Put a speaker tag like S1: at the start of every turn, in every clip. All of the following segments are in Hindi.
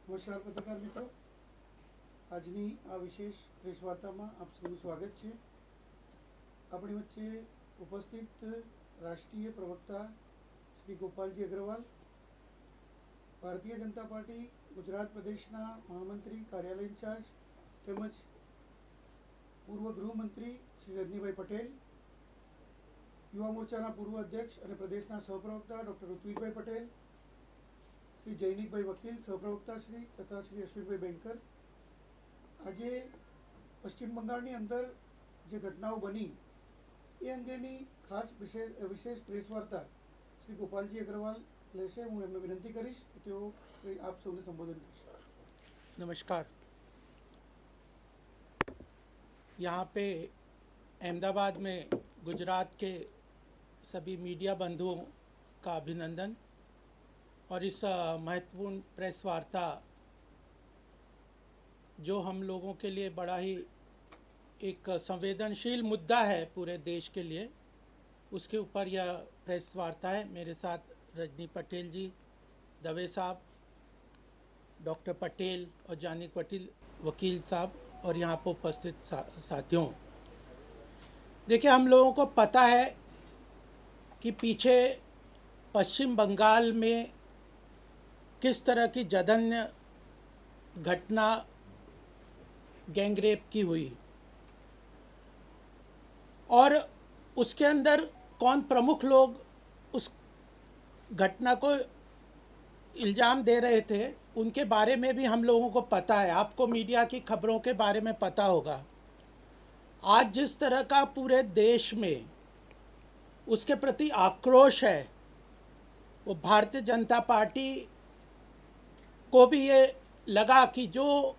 S1: નમસ્કાર પત્રકાર મિત્રો, આજની આ વિશેષ પ્રેસ વાર્તામાં આપ સૌનું સ્વાગત છે. આપણી વચ્ચે ઉપસ્થિત રાષ્ટ્રીય પ્રવક્તા શ્રી ગોપાલજી અગ્રવાલ, ભારતીય જનતા પાર્ટી ગુજરાત પ્રદેશના મહામંત્રી કાર્યાલય ઇન્ચાર્જ તેમજ પૂર્વ ગૃહમંત્રી શ્રી રજનીભાઈ પટેલ, યુવા મોરચાના પૂર્વ અધ્યક્ષ અને પ્રદેશના સહપ્રવક્તા ડૉક્ટર ઋત્વિકભાઈ પટેલ, श्री जैनिकभाई वकील सहप्रवक्ता श्री तथा श्री अश्विनभाई बैंकर. आज पश्चिम बंगाळनी अंदर जे घटनाओं बनी ए अंगेनी खास विशेष प्रेस वार्ता श्री गोपालजी अग्रवाल लेशे. हूँ एमने विनंती करीश कि तेओ आप सौने संबोधन करशे.
S2: नमस्कार. यहाँ पे अहमदाबाद में गुजरात के सभी मीडिया बंधुओं का अभिनंदन और इस महत्वपूर्ण प्रेस वार्ता जो हम लोगों के लिए बड़ा ही एक संवेदनशील मुद्दा है पूरे देश के लिए, उसके ऊपर यह प्रेस वार्ता है. मेरे साथ रजनी पटेल जी, दवे साहब, डॉक्टर पटेल और जानिक पटेल वकील साहब और यहाँ पर उपस्थित साथियों. देखिए, हम लोगों को पता है कि पीछे पश्चिम बंगाल में किस तरह की जघन्य घटना गैंगरेप की हुई और उसके अंदर कौन प्रमुख लोग उस घटना को इल्ज़ाम दे रहे थे, उनके बारे में भी हम लोगों को पता है. आपको मीडिया की खबरों के बारे में पता होगा. आज जिस तरह का पूरे देश में उसके प्रति आक्रोश है, वो भारतीय जनता पार्टी को भी ये लगा कि जो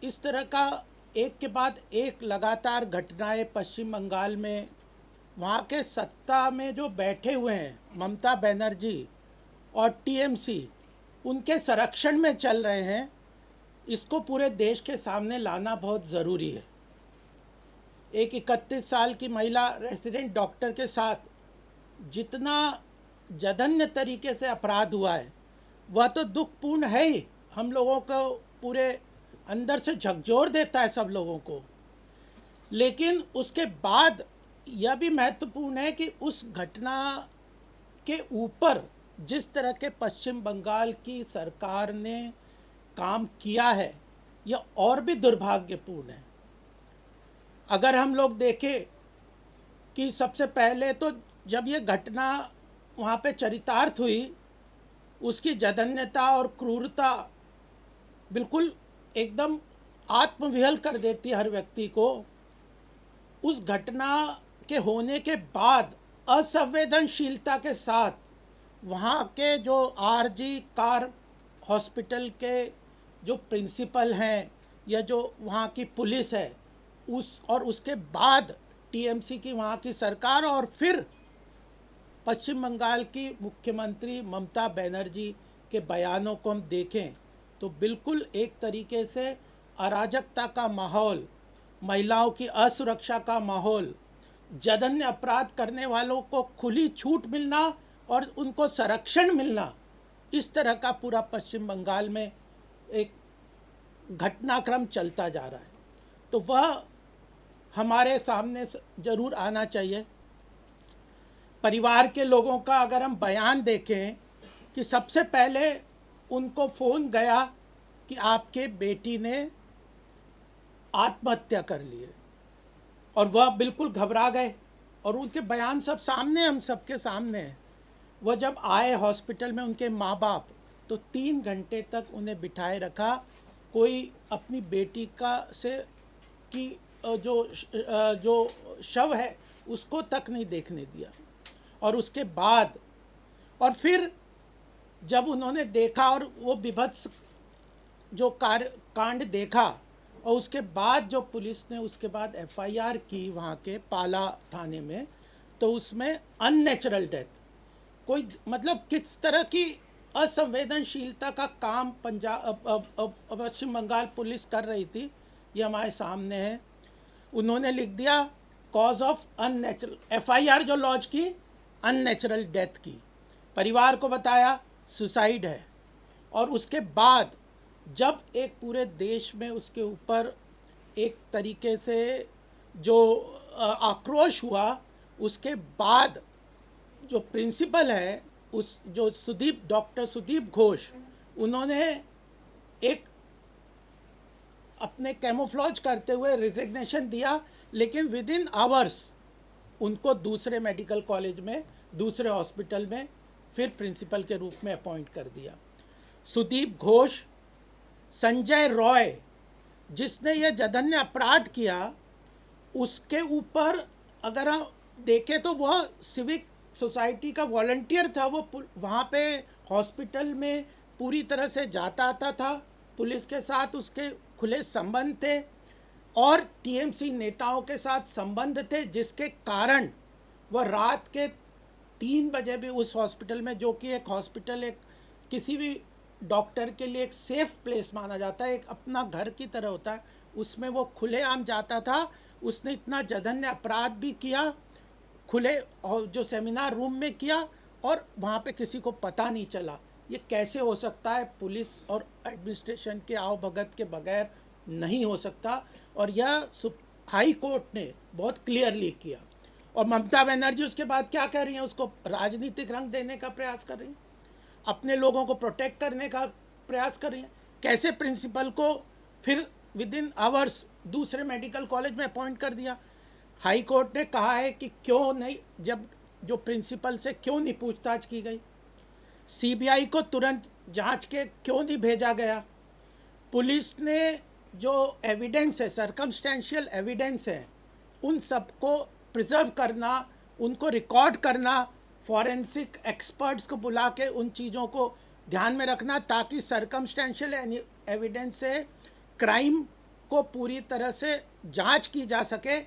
S2: इस तरह का एक के बाद एक लगातार घटनाएं पश्चिम बंगाल में, वहाँ के सत्ता में जो बैठे हुए हैं ममता बनर्जी और टीएमसी, उनके संरक्षण में चल रहे हैं, इसको पूरे देश के सामने लाना बहुत ज़रूरी है. एक 31 साल की महिला रेसिडेंट डॉक्टर के साथ जितना जघन्य तरीके से अपराध हुआ है वह तो दुखपूर्ण है ही. हम लोगों को पूरे अंदर से झकझोर देता है सब लोगों को. लेकिन उसके बाद यह भी महत्वपूर्ण है कि उस घटना के ऊपर जिस तरह के पश्चिम बंगाल की सरकार ने काम किया है, यह और भी दुर्भाग्यपूर्ण है. अगर हम लोग देखें कि सबसे पहले तो जब ये घटना वहाँ पे चरितार्थ हुई, उसकी जघन्यता और क्रूरता बिल्कुल एकदम आत्मविहल कर देती हर व्यक्ति को. उस घटना के होने के बाद असंवेदनशीलता के साथ वहाँ के जो आरजी कार हॉस्पिटल के जो प्रिंसिपल हैं या जो वहाँ की पुलिस है, उसके बाद टीएमसी की वहाँ की सरकार और फिर पश्चिम बंगाल की मुख्यमंत्री ममता बनर्जी के बयानों को हम देखें तो बिल्कुल एक तरीके से अराजकता का माहौल, महिलाओं की असुरक्षा का माहौल, जघन्य अपराध करने वालों को खुली छूट मिलना और उनको संरक्षण मिलना, इस तरह का पूरा पश्चिम बंगाल में एक घटनाक्रम चलता जा रहा है. तो वह हमारे सामने ज़रूर आना चाहिए. परिवार के लोगों का अगर हम बयान देखें कि सबसे पहले उनको फ़ोन गया कि आपके बेटी ने आत्महत्या कर ली है, और वह बिल्कुल घबरा गए और उनके बयान सब सामने, हम सबके सामने हैं. वह जब आए हॉस्पिटल में, उनके माँ बाप, तो 3 घंटे तक उन्हें बिठाए रखा. कोई अपनी बेटी का से की जो शव है उसको तक नहीं देखने दिया. और उसके बाद और फिर जब उन्होंने देखा और वो विभत्स जो कांड देखा, और उसके बाद जो पुलिस ने उसके बाद एफआईआर की वहाँ के पाला थाने में, तो उसमें अननेचुरल डेथ, कोई मतलब किस तरह की असंवेदनशीलता का काम पश्चिम बंगाल पुलिस कर रही थी, ये हमारे सामने है. उन्होंने लिख दिया कॉज ऑफ अननेचुरल, एफआईआर जो लॉन्च की अननेचुरल डेथ की, परिवार को बताया सुसाइड है, और उसके बाद जब एक पूरे देश में उसके ऊपर एक तरीके से जो आक्रोश हुआ, उसके बाद जो प्रिंसिपल है उस जो डॉक्टर सुदीप घोष, उन्होंने एक अपने कैमोफ्लॉज करते हुए रिजिग्नेशन दिया, लेकिन विद इन आवर्स उनको दूसरे मेडिकल कॉलेज में, दूसरे हॉस्पिटल में फिर प्रिंसिपल के रूप में अपॉइंट कर दिया। सुदीप घोष, संजय रॉय जिसने यह जघन्य अपराध किया, उसके ऊपर अगर हम देखें तो वह सिविक सोसाइटी का वॉलंटियर था। वो वहाँ पे हॉस्पिटल में पूरी तरह से जाता आता था, पुलिस के साथ उसके खुले संबंध थे और टीएमसी नेताओं के साथ संबंध थे, जिसके कारण वह रात के 3 बजे भी उस हॉस्पिटल में, जो कि एक हॉस्पिटल एक किसी भी डॉक्टर के लिए एक सेफ प्लेस माना जाता है, एक अपना घर की तरह होता है, उसमें वो खुलेआम जाता था। उसने इतना जघन्य अपराध भी किया, खुले और जो सेमिनार रूम में किया, और वहाँ पे किसी को पता नहीं चला। ये कैसे हो सकता है? पुलिस और एडमिनिस्ट्रेशन के आवभगत के बगैर नहीं हो सकता। और यह हाई कोर्ट ने बहुत क्लियरली किया। और ममता बनर्जी उसके बाद क्या कह रही हैं? उसको राजनीतिक रंग देने का प्रयास कर रही हैं, अपने लोगों को प्रोटेक्ट करने का प्रयास कर रही हैं। कैसे प्रिंसिपल को फिर विद इन आवर्स दूसरे मेडिकल कॉलेज में अपॉइंट कर दिया। हाई कोर्ट ने कहा है कि क्यों नहीं, जब जो प्रिंसिपल से क्यों नहीं पूछताछ की गई, सीबीआई को तुरंत जांच के क्यों नहीं भेजा गया। पुलिस ने जो एविडेंस है, सर्कमस्टेंशियल एविडेंस है, उन सबको प्रिजर्व करना, उनको रिकॉर्ड करना, फॉरेंसिक एक्सपर्ट्स को बुला के उन चीज़ों को ध्यान में रखना, ताकि सर्कमस्टेंशियल एविडेंस से क्राइम को पूरी तरह से जांच की जा सके,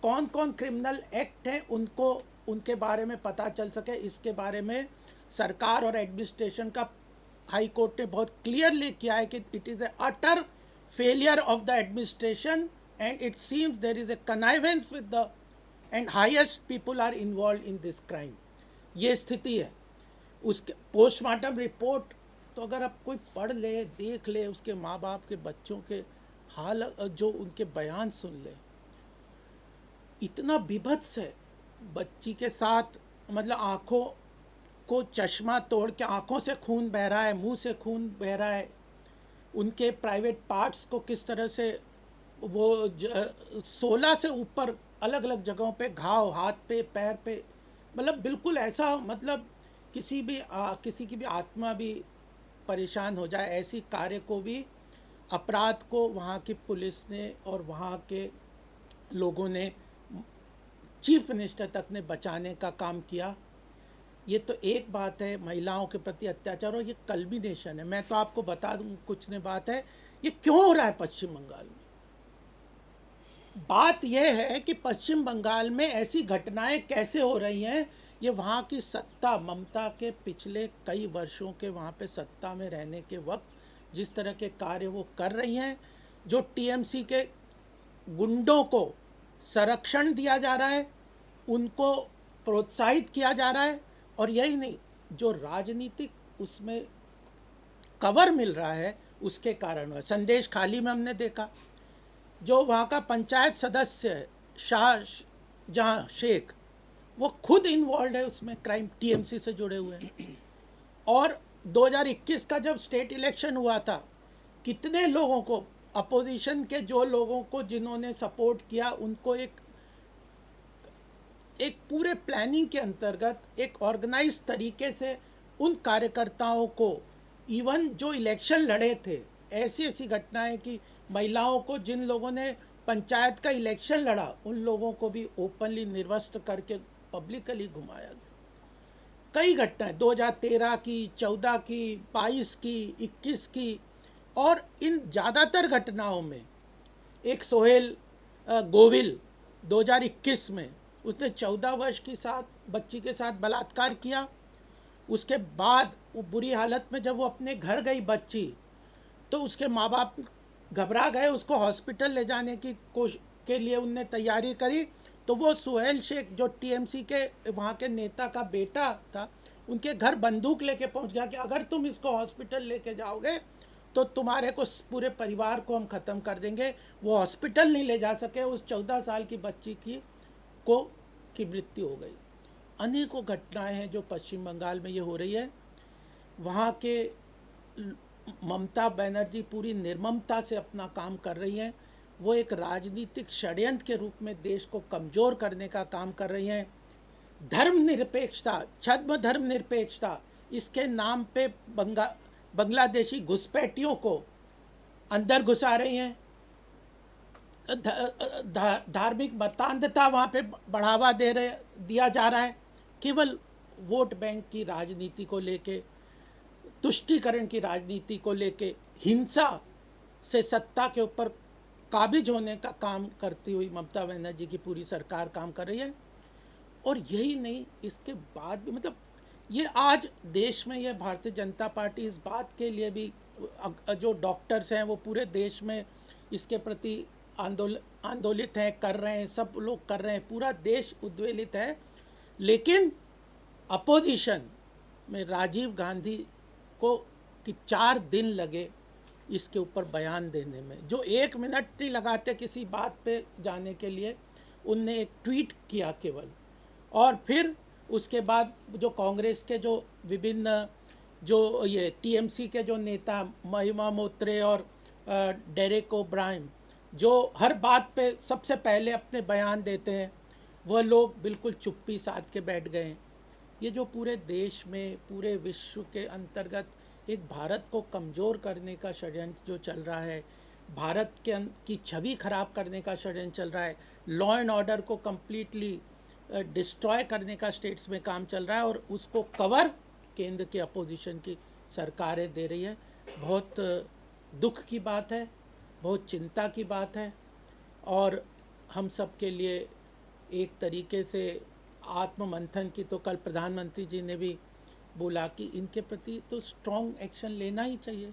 S2: कौन कौन क्रिमिनल एक्ट हैं उनको उनके बारे में पता चल सके। इसके बारे में सरकार और एडमिनिस्ट्रेशन का हाई कोर्ट ने बहुत क्लियरली किया है कि it is a utter failure of the administration and it seems there is a connivance with the and highest people are involve in this crime. ये स्थिति है। उसके पोस्टमार्टम रिपोर्ट तो अगर आप कोई पढ़ ले, देख ले, उसके माँ बाप के बच्चों के हाल, जो उनके बयान सुन ले, इतना बीभत्स है। बच्ची के साथ मतलब आँखों को चश्मा तोड़ के आँखों से खून बह रहा है, मुंह से खून बह रहा है, उनके प्राइवेट पार्ट्स को किस तरह से वो 16 से ऊपर अलग अलग जगहों पे घाव, हाथ पे, पैर पे, मतलब बिल्कुल ऐसा, मतलब किसी की भी आत्मा भी परेशान हो जाए, ऐसी कार्य को भी, अपराध को वहाँ की पुलिस ने और वहाँ के लोगों ने, चीफ मिनिस्टर तक ने बचाने का काम किया। ये तो एक बात है महिलाओं के प्रति अत्याचार, और ये कल्मिनेशन है। मैं तो आपको बता दूं, कुछ ने बात है ये क्यों हो रहा है पश्चिम बंगाल में। बात यह है कि पश्चिम बंगाल में ऐसी घटनाएं कैसे हो रही हैं, ये वहाँ की सत्ता, ममता के पिछले कई वर्षों के वहाँ पे सत्ता में रहने के वक्त जिस तरह के कार्य वो कर रही हैं, जो टीएमसी के गुंडों को संरक्षण दिया जा रहा है, उनको प्रोत्साहित किया जा रहा है, और यही नहीं, जो राजनीतिक उसमें कवर मिल रहा है उसके कारण हुआ। संदेश खाली में हमने देखा, जो वहाँ का पंचायत सदस्य है शाहजहां शेख, वो खुद इन्वॉल्व है उसमें, क्राइम टीएमसी से जुड़े हुए हैं। और 2021 का जब स्टेट इलेक्शन हुआ था, कितने लोगों को, अपोजिशन के जो लोगों को जिन्होंने सपोर्ट किया, उनको एक पूरे प्लानिंग के अंतर्गत एक ऑर्गेनाइज तरीके से उन कार्यकर्ताओं को, इवन जो इलेक्शन लड़े थे, ऐसी घटनाएं कि महिलाओं को, जिन लोगों ने पंचायत का इलेक्शन लड़ा, उन लोगों को भी ओपनली निर्वस्त्र करके पब्लिकली घुमाया गया। कई घटनाएं 2013 की, 14 की, 22 की, 21 की, और इन ज़्यादातर घटनाओं में एक सोहेल गोविल 2021 में, उसने 14 वर्ष की बच्ची के साथ बलात्कार किया। उसके बाद वो बुरी हालत में जब वो अपने घर गई बच्ची, तो उसके माँ बाप घबरा गए, उसको हॉस्पिटल ले जाने की के लिए उनने तैयारी करी, तो वो सुहेल शेख जो टीएमसी के वहाँ के नेता का बेटा था, उनके घर बंदूक लेके पहुँच गया कि अगर तुम इसको हॉस्पिटल लेके जाओगे तो तुम्हारे को पूरे परिवार को हम ख़त्म कर देंगे। वो हॉस्पिटल नहीं ले जा सके, उस 14 साल की बच्ची की मृत्यु हो गई। अनेकों घटनाएं हैं जो पश्चिम बंगाल में ये हो रही है। वहाँ के ममता बनर्जी पूरी निर्ममता से अपना काम कर रही हैं। वो एक राजनीतिक षड्यंत्र के रूप में देश को कमज़ोर करने का काम कर रही हैं। धर्मनिरपेक्षता, छद्म धर्मनिरपेक्षता, इसके नाम पे बांग्लादेशी घुसपैठियों को अंदर घुसा रही हैं। धार्मिक मतांधता वहाँ पे बढ़ावा दिया जा रहा है। केवल वोट बैंक की राजनीति को लेके, तुष्टीकरण की राजनीति को लेके, हिंसा से सत्ता के ऊपर काबिज होने का काम करती हुई ममता बनर्जी की पूरी सरकार काम कर रही है। और यही नहीं, इसके बाद भी मतलब ये आज देश में, ये भारतीय जनता पार्टी इस बात के लिए भी, जो डॉक्टर्स हैं वो पूरे देश में इसके प्रति आंदोलित हैं, कर रहे हैं, सब लोग कर रहे हैं, पूरा देश उद्वेलित है। लेकिन अपोजिशन में राजीव गांधी को कि 4 दिन लगे इसके ऊपर बयान देने में, जो 1 मिनट नहीं लगाते किसी बात पे जाने के लिए। उनने एक ट्वीट किया केवल, और फिर उसके बाद जो कांग्रेस के जो विभिन्न जो ये टीएमसी के जो नेता महिमा मोत्रे और डेरेक ओब्रायन, जो हर बात पे सबसे पहले अपने बयान देते हैं, वह लोग बिल्कुल चुप्पी साध के बैठ गए हैं। ये जो पूरे देश में, पूरे विश्व के अंतर्गत एक भारत को कमज़ोर करने का षड्यंत्र जो चल रहा है, भारत की छवि खराब करने का षड्यंत्र चल रहा है, लॉ एंड ऑर्डर को कम्प्लीटली डिस्ट्रॉय करने का स्टेट्स में काम चल रहा है, और उसको कवर केंद्र की अपोजिशन की सरकारें दे रही है। बहुत दुख की बात है, बहुत चिंता की बात है। और हम सब के लिए एक तरीके से आत्ममंथन की, तो कल प्रधानमंत्री जी ने भी बोला कि इनके प्रति तो स्ट्रॉन्ग एक्शन लेना ही चाहिए,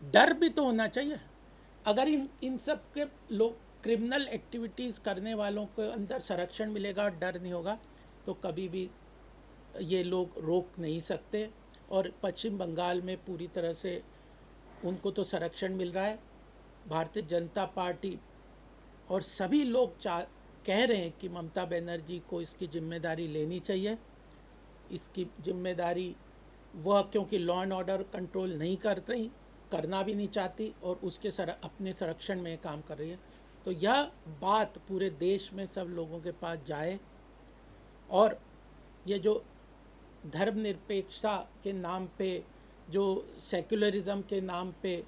S2: डर भी तो होना चाहिए। अगर इन सब के लोग क्रिमिनल एक्टिविटीज़ करने वालों को अंदर संरक्षण मिलेगा और डर नहीं होगा, तो कभी भी ये लोग रोक नहीं सकते। और पश्चिम बंगाल में पूरी तरह से उनको तो संरक्षण मिल रहा है। भारतीय जनता पार्टी और सभी लोग कह रहे हैं कि ममता बनर्जी को इसकी जिम्मेदारी लेनी चाहिए। इसकी जिम्मेदारी वह, क्योंकि लॉ एंड ऑर्डर कंट्रोल नहीं कर रही, करना भी नहीं चाहती, और उसके अपने संरक्षण में काम कर रही है। तो यह बात पूरे देश में सब लोगों के पास जाए, और ये जो धर्मनिरपेक्षता के नाम पे, जो सेक्युलरिज्म के नाम पे,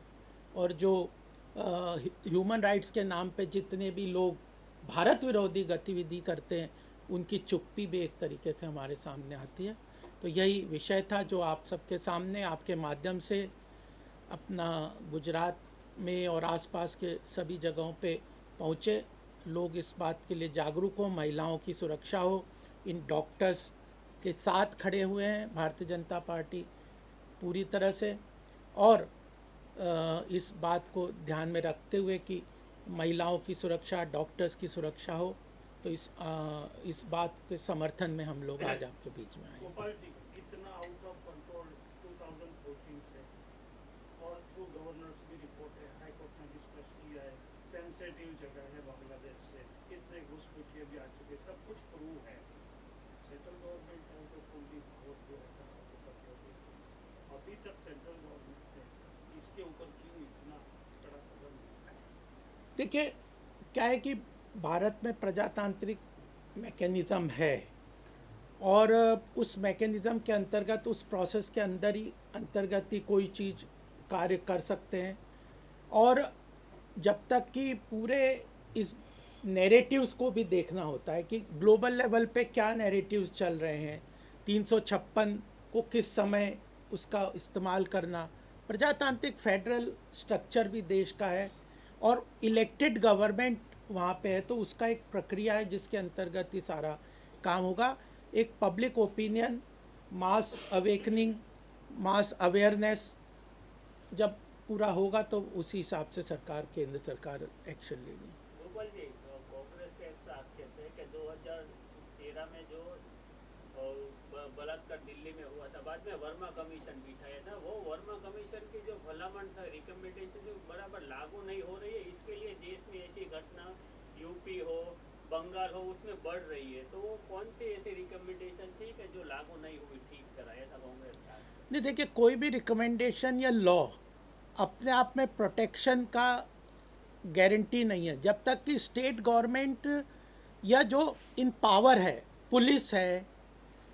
S2: और जो ह्यूमन राइट्स के नाम पे जितने भी लोग भारत विरोधी गतिविधि करते हैं, उनकी चुप्पी भी एक तरीके से हमारे सामने आती है। तो यही विषय था जो आप सबके सामने आपके माध्यम से अपना गुजरात में और आसपास के सभी जगहों पे पहुँचे। लोग इस बात के लिए जागरूक हो, महिलाओं की सुरक्षा हो। इन डॉक्टर्स के साथ खड़े हुए हैं भारतीय जनता पार्टी पूरी तरह से, और इस बात को ध्यान में रखते हुए कि महिलाओं की सुरक्षा, डॉक्टर्स की सुरक्षा हो, तो इस बात के समर्थन में हम लोग आज आपके बीच में आए।
S3: गोपाल जी, इतना आउट ऑफ कंट्रोल 2014 से, और थ्रू गवर्नर्स की रिपोर्ट है, हाई कोर्ट ने भी स्पष्ट किया है, सेंसिटिव जगह है बांग्लादेश से, इतने घुसपैठिए भी आ चुके, सब कुछ प्रूव है। सेंट्रल गवर्नमेंट है तो पूरी वोट जो है अभी तक सेंट्रल गवर्नमेंट है, इसके ऊपर क्यों इतना कड़ा कदम है?
S2: देखिए, क्या है कि भारत में प्रजातांत्रिक मैकेनिज़्म है, और उस मैकेनिज़्म के अंतर्गत, उस प्रोसेस के अंतर्गत ही कोई चीज़ कार्य कर सकते हैं। और जब तक कि पूरे इस नैरेटिव्स को भी देखना होता है कि ग्लोबल लेवल पे क्या नैरेटिव्स चल रहे हैं, 356 को किस समय उसका इस्तेमाल करना, प्रजातांत्रिक फेडरल स्ट्रक्चर भी देश का है, और इलेक्टेड गवर्नमेंट वहाँ पे है, तो उसका एक प्रक्रिया है जिसके अंतर्गत ही सारा काम होगा। एक पब्लिक ओपिनियन, मास अवेकनिंग, मास अवेयरनेस जब पूरा होगा, तो उसी हिसाब से सरकार, केंद्र सरकार एक्शन लेगी।
S4: गोपाल जी, कांग्रेस के एक आक्षेप है कि 2013 में जो बलात्कार दिल्ली में हुआ था, बाद में वर्मा कमीशन बिठाया था, वो वर्मा कमीशन की जो भलामण था, रिकमेंडेशन जो बराबर लागू नहीं हो रही है, इसके लिए देश में ऐसी घटना यूपी हो, बंगाल हो, उसमें बढ़ रही है। तो वो कौन सी ऐसी रिकमेंडेशन थी कि जो लागू नहीं हुई, ठीक कराया था कांग्रेस का?
S2: नहीं, देखिए, कोई भी रिकमेंडेशन या लॉ अपने आप में प्रोटेक्शन का गारंटी नहीं है जब तक कि स्टेट गवर्नमेंट या जो इन पावर है, पुलिस है,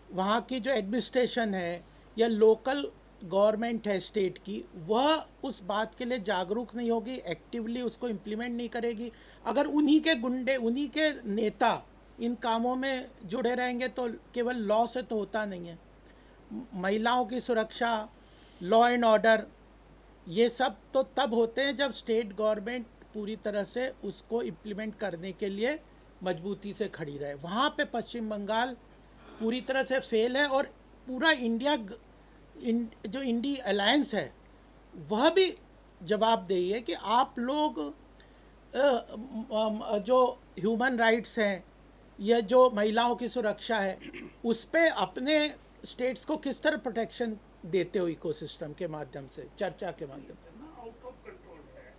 S2: वहाँ की जो एडमिनिस्ट्रेशन है या लोकल गवर्नमेंट है स्टेट की, वह उस बात के लिए जागरूक नहीं होगी, एक्टिवली उसको इम्प्लीमेंट नहीं करेगी। अगर उन्हीं के गुंडे, उन्हीं के नेता इन कामों में जुड़े रहेंगे तो केवल लॉ से तो होता नहीं है। महिलाओं की सुरक्षा, लॉ एंड ऑर्डर, ये सब तो तब होते हैं जब स्टेट गवर्नमेंट पूरी तरह से उसको इम्प्लीमेंट करने के लिए मजबूती से खड़ी रहे। वहाँ पे पश्चिम बंगाल पूरी तरह से फेल है, और पूरा इंडिया जो इंडी अलायंस है वह भी जवाबदेही है कि आप लोग जो ह्यूमन राइट्स हैं या जो महिलाओं की सुरक्षा है, उस पे अपने स्टेट्स को किस तरह प्रोटेक्शन देते हो इकोसिस्टम के माध्यम से, चर्चा के माध्यम से।
S3: इतना आउट ऑफ कंट्रोल है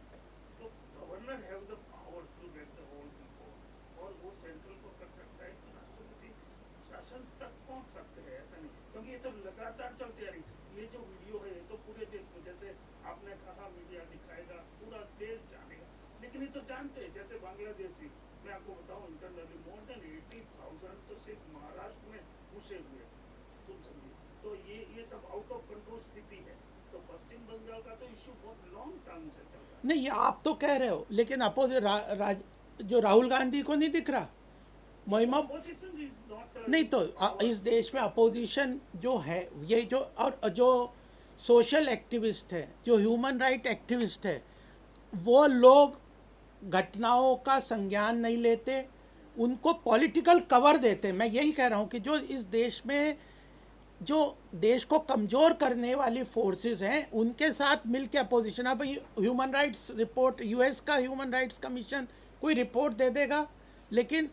S3: तो governor have the powers to get the whole people, और वो सेंट्रल को कर सकता है तो राष्ट्रपति शासन तक पहुंच सकते हैं, ऐसा नहीं। क्योंकि ये तो लगातार चलती आ रही, ये जो वीडियो है ये तो पूरे देश में, जैसे आपने कहा मीडिया दिखाएगा, पूरा देश जानेगा, लेकिन ये तो जानते हैं, जैसे बांग्लादेशी, मैं आपको बताऊं इंटरनली मोर देन 80,000 तो सिर्फ महाराष्ट्र में घुसे हुए, तो ये सब आउट ऑफ कंट्रोल स्थिति है। तो पश्चिम बंगाल का तो इशू बहुत लॉन्ग टर्म से चल रहा है।
S2: नहीं, ये आप तो कह रहे हो, लेकिन जो राहुल गांधी को नहीं दिख रहा महिमा?
S3: Opposition is not
S2: नहीं तो इस देश में अपोजिशन जो है, ये जो और जो सोशल एक्टिविस्ट है, जो ह्यूमन राइट एक्टिविस्ट है, वो लोग घटनाओं का संज्ञान नहीं लेते, उनको पॉलिटिकल कवर देते। मैं यही कह रहा हूँ कि जो इस देश में जो देश को कमज़ोर करने वाली फोर्सेस हैं, उनके साथ मिलकर अपोजिशन, अब ह्यूमन राइट्स रिपोर्ट, यूएस का ह्यूमन राइट्स कमीशन कोई रिपोर्ट दे देगा, लेकिन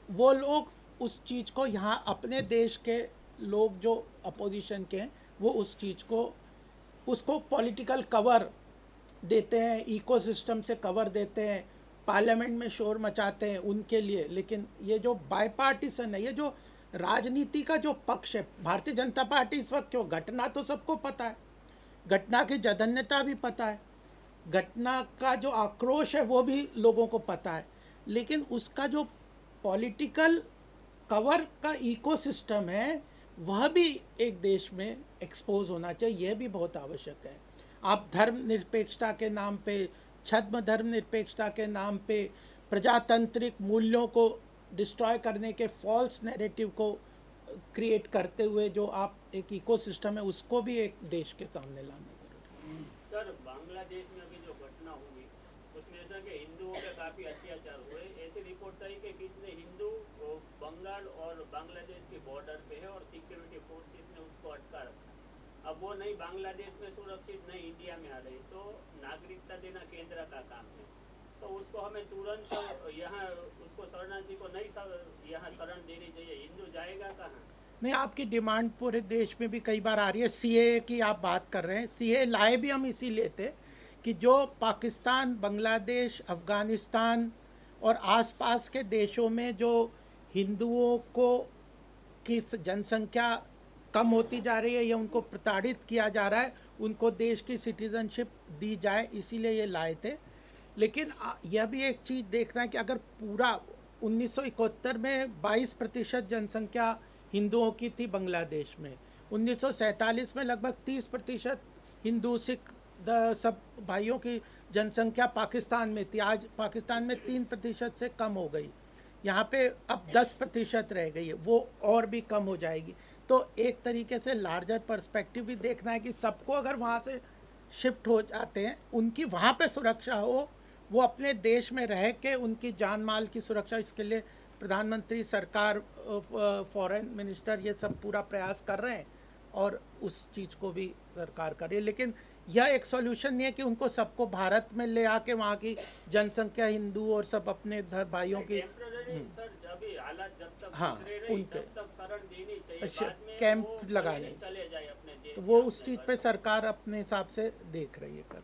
S2: वो लोग उस चीज़ को, यहाँ अपने देश के लोग जो अपोजिशन के हैं, वो उस चीज़ को, उसको पॉलिटिकल कवर देते हैं, इकोसिस्टम से कवर देते हैं, पार्लियामेंट में शोर मचाते हैं उनके लिए। लेकिन ये जो बायपार्टीसन है, ये जो राजनीति का जो पक्ष है, भारतीय जनता पार्टी इस वक्त, क्यों, घटना तो सबको पता है, घटना की जघन्यता भी पता है, घटना का जो आक्रोश है वो भी लोगों को पता है, लेकिन उसका जो पॉलिटिकल कवर का इकोसिस्टम है वह भी एक देश में एक्सपोज होना चाहिए, यह भी बहुत आवश्यक है। आप धर्मनिरपेक्षता के नाम पे, छद्म धर्मनिरपेक्षता के नाम पे, प्रजातांत्रिक मूल्यों को डिस्ट्रॉय करने के फॉल्स नैरेटिव को क्रिएट करते हुए जो आप एक इकोसिस्टम है, उसको भी एक देश के सामने लाना जरूरी है।
S4: सर, बांग्लादेश में अभी जो घटना हुई उसमें ऐसा कि हिंदुओं पे काफ़ी अत्याचार हुए, ऐसी रिपोर्ट आई कि कितने हिंदू बंगाल और बांग्लादेश के बॉर्डर पे है और सिक्योरिटी फोर्सेस ने उसको अटका रखा। अब वो नहीं बांग्लादेश में सुरक्षित, नहीं इंडिया में आ रही, तो नागरिकता देना केंद्र का काम है, तो उसको हमें तुरंत यहाँ उसको शरणार्थी को नहीं यहाँ शरण देनी चाहिए। हिंदू जाएगा कहाँ?
S2: नहीं, आपकी डिमांड पूरे देश में भी कई बार आ रही है। सीए की आप बात कर रहे हैं, सीए लाए भी हम इसीलिए थे कि जो पाकिस्तान, बांग्लादेश, अफ़गानिस्तान और आसपास के देशों में जो हिंदुओं को की जनसंख्या कम होती जा रही है या उनको प्रताड़ित किया जा रहा है, उनको देश की सिटीजनशिप दी जाए, इसीलिए ये लाए थे। लेकिन यह भी एक चीज़ देखना है कि अगर पूरा 1971 में 22% जनसंख्या हिंदुओं की थी बांग्लादेश में, 1947 में लगभग 30% हिंदू, सिख, सब भाइयों की जनसंख्या पाकिस्तान में थी। आज पाकिस्तान में 3% से कम हो गई, यहाँ पे अब 10% रह गई है, वो और भी कम हो जाएगी। तो एक तरीके से लार्जर पर्सपेक्टिव भी देखना है कि सबको अगर वहाँ से शिफ्ट हो जाते हैं, उनकी वहाँ पे सुरक्षा हो, वो अपने देश में रह के उनकी जान माल की सुरक्षा, इसके लिए प्रधानमंत्री, सरकार, फॉरेन मिनिस्टर, ये सब पूरा प्रयास कर रहे हैं और उस चीज़ को भी सरकार कर रही है। लेकिन यह एक सॉल्यूशन नहीं है कि उनको सबको भारत में ले आके वहाँ की जनसंख्या, हिंदू और सब अपने भाइयों की।
S4: सर, जब हालात जब तक
S2: हाँ,
S4: सुधरे नहीं
S2: उनके
S4: तब तक शरण देनी चाहिए।
S2: अच्छा,
S4: बाद में
S2: कैंप
S4: वो
S2: लगाने।
S4: चले जाए अपने देश
S2: तो वो
S4: या
S2: उस
S4: अपने
S2: चीज़
S4: घर
S2: पे
S4: पर।
S2: सरकार अपने हिसाब से देख रही है कर